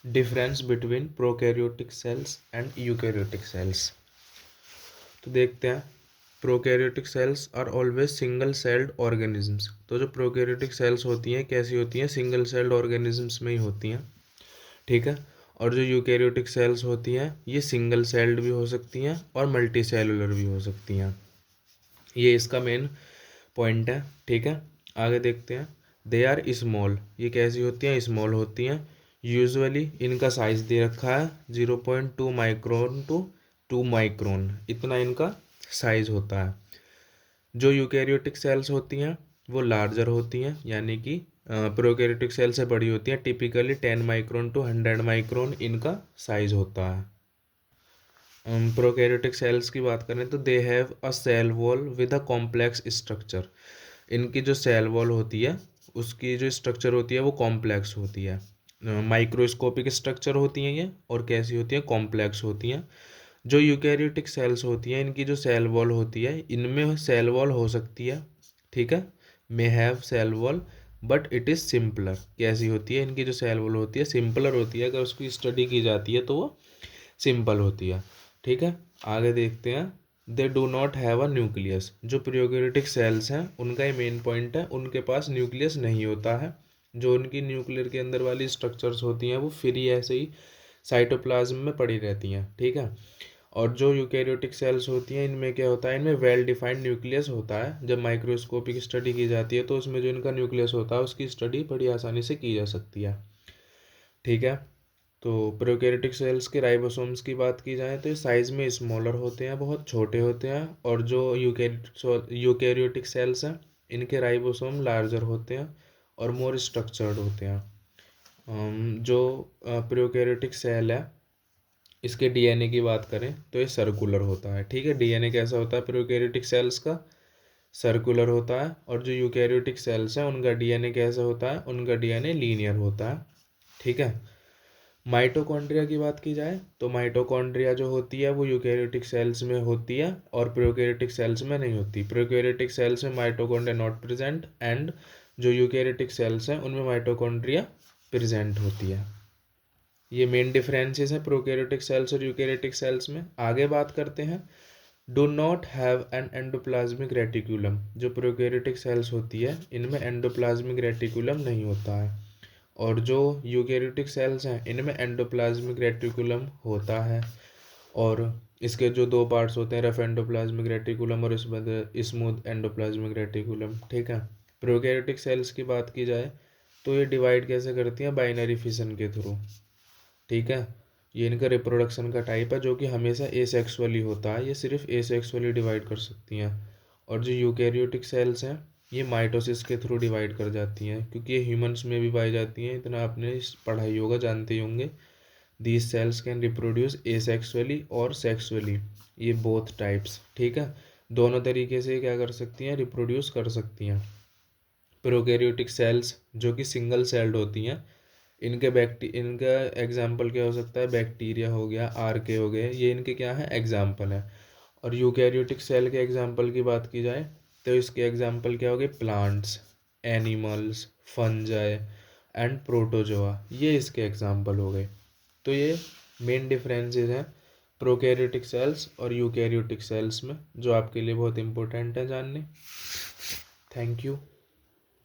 Difference between prokaryotic cells and eukaryotic cells. तो देखते हैं, prokaryotic cells are always single celled organisms. तो जो प्रोकैरियोटिक सेल्स होती हैं कैसी होती हैं, सिंगल सेल्ड ऑर्गेनिजम्स में ही होती हैं, ठीक है। और जो यूकैरियोटिक सेल्स होती हैं ये सिंगल सेल्ड भी हो सकती हैं और मल्टी सेलुलर भी हो सकती हैं। ये इसका मेन पॉइंट है, ठीक है। आगे देखते हैं, दे आर स्मॉल। ये कैसी होती हैं, स्मॉल होती हैं। यूजुअली इनका साइज दे रखा है 0.2 माइक्रोन टू 2 माइक्रोन, इतना इनका साइज होता है। जो यूकैरियोटिक सेल्स होती हैं वो लार्जर होती हैं, यानी कि प्रोकैरियोटिक सेल से बड़ी होती हैं। टिपिकली 10 माइक्रोन टू 100 माइक्रोन इनका साइज होता है। प्रोकैरियोटिक सेल्स की बात करें तो they have a cell wall with a complex structure. इनकी जो सेल वॉल होती है उसकी जो स्ट्रक्चर होती है वो कॉम्प्लेक्स होती है। माइक्रोस्कोपिक स्ट्रक्चर होती हैं ये, और कैसी होती हैं, कॉम्प्लेक्स होती हैं। जो यूकैरियोटिक सेल्स होती हैं इनकी जो सेल वॉल होती है, इनमें सेल वॉल हो सकती है, ठीक है, may have cell wall, but it is simpler. कैसी होती है, इनकी जो सेल वॉल होती है सिंपलर होती है, अगर उसकी स्टडी की जाती है तो वो सिंपल होती है, ठीक है। आगे देखते हैं, they do not have a nucleus. जो प्रोकैरियोटिक सेल्स हैं उनका ये मेन पॉइंट है, उनके पास न्यूक्लियस नहीं होता है। जो उनकी न्यूक्लियर के अंदर वाली स्ट्रक्चर्स होती हैं वो फ्री ऐसे ही साइटोप्लाज्म में पड़ी रहती हैं, ठीक है। और जो यूकैरियोटिक सेल्स होती हैं इनमें क्या होता है, इनमें वेल डिफाइंड न्यूक्लियस होता है। जब माइक्रोस्कोपिक स्टडी की जाती है तो उसमें जो इनका न्यूक्लियस होता है उसकी स्टडी बड़ी आसानी से की जा सकती है, ठीक है। तो प्रोकैरियोटिक सेल्स के राइबोसोम्स की बात की जाए तो ये साइज में स्मॉलर होते हैं, बहुत छोटे होते हैं। और जो यूकैरियोटिक सेल्स हैं इनके राइबोसोम लार्जर होते हैं और मोर स्ट्रक्चर्ड होते हैं। जो प्रोकैरियोटिक सेल है इसके डीएनए की बात करें तो ये सर्कुलर होता है, ठीक है। डीएनए कैसा होता है प्रोकैरियोटिक सेल्स का, सर्कुलर होता है। और जो यूकैरियोटिक सेल्स हैं उनका डीएनए कैसा होता है, उनका डीएनए लीनियर होता है, ठीक है। माइटोकॉन्ड्रिया की बात की जाए तो माइटोकॉन्ड्रिया जो होती है वो यूकैरियोटिक सेल्स में होती है और प्रोकैरियोटिक सेल्स में नहीं होती। प्रोकैरियोटिक सेल्स में माइटोकॉन्ड्रिया नॉट प्रेजेंट, एंड जो यूकैरियोटिक सेल्स हैं उनमें माइटोकॉन्ड्रिया प्रेजेंट होती है। ये मेन डिफरेंसेस हैं प्रोकैरियोटिक सेल्स और यूकैरियोटिक सेल्स में। आगे बात करते हैं, do not have an endoplasmic reticulum. जो प्रोकैरियोटिक सेल्स होती है इनमें एंडोप्लाज्मिक रेटिकुलम नहीं होता है। और जो यूकैरियोटिक सेल्स हैं इनमें एंडोप्लाज्मिक रेटिकुलम होता है। और इसके जो दो पार्ट्स होते हैं, रफ एंडोप्लाज्मिक रेटिकुलम और इसमें स्मूथ एंडोप्लाज्मिक रेटिकुलम, ठीक है। प्रोकैरियोटिक सेल्स की बात की जाए तो ये डिवाइड कैसे करती हैं, बाइनरी फिशन के थ्रू, ठीक है। ये इनका रिप्रोडक्शन का टाइप है जो कि हमेशा एसेक्सुअली होता है, ये सिर्फ एसेक्सुअली डिवाइड कर सकती हैं। और जो यूकैरियोटिक सेल्स हैं ये माइटोसिस के थ्रू डिवाइड कर जाती हैं, क्योंकि ये ह्यूमंस में भी पाई जाती हैं, इतना आपने पढ़ाई होगा, जानते ही होंगे। These cells can reproduce asexually और सेक्सुअली, ये बोथ टाइप्स, ठीक है। दोनों तरीके से क्या कर सकती हैं, रिप्रोड्यूस कर सकती हैं। प्रोकैरियोटिक सेल्स जो कि सिंगल सेल्ड होती हैं, इनका एग्जाम्पल क्या हो सकता है, बैक्टीरिया हो गया, आर्के हो गए, ये इनके क्या है, एग्जाम्पल है। और यूकैरियोटिक सेल के एग्जाम्पल की बात की जाए तो इसके एग्जाम्पल क्या हो गए, plants, animals, fungi and protozoa, ये इसके एग्जाम्पल हो गए। तो ये मेन डिफरेंसेस हैं प्रोकैरियोटिक सेल्स और यूकैरियोटिक सेल्स में, जो आपके लिए बहुत इंपॉर्टेंट है जानने। Thank you.